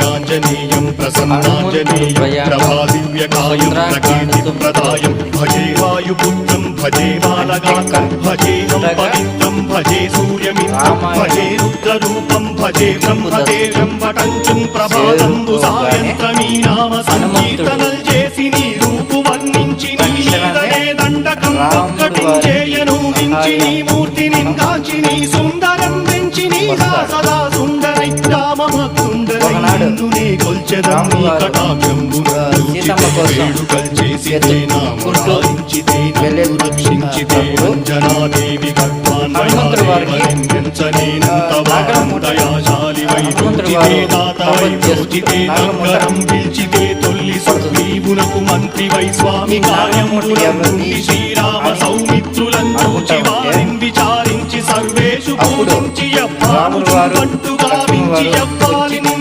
ఆంజనేయం ప్రసన్నాంజనేయం ప్రభాదివ్యకాయం ప్రకీర్తిప్రదాయం భజే వాయుపుత్రం భజే బాలగాత్రం భజేహం పవిత్రం భజే సూర్యమిత్రం భజే రుద్రరూపం భజే బ్రహ్మదేవం వటంచుం ప్రభాతంబు సాయంత్రమీ నామ సంకీర్తనల్ చేసి నీ రూపు వర్ణించి నీ నీడనే దండకం ఒక్కటించేయను మించి నీ మూర్తిని కాచి నీ సుందరం పెంచి నీ సదా సుందరై రామభక్తుండరై నిన్నునే కొల్చెదం నీ కటాక్షంబున వేడుకల్ చేసితే నామరాయించితే నన్ను రక్షించితే అంజనాదేవి గర్భాన్వయంచనేనంతవాదయాశాలివై దూచితే దాతవై దోచితే నంగరం పిల్చితే తొల్లి సుగ్రీవునకు మంత్రివై స్వామి కార్యములను శ్రీరామ సౌమిత్రులను చూచి వారిని విచారించి సర్వేషు పూజించి యవ్వాను పట్టుగా వించి యవ్వాలిని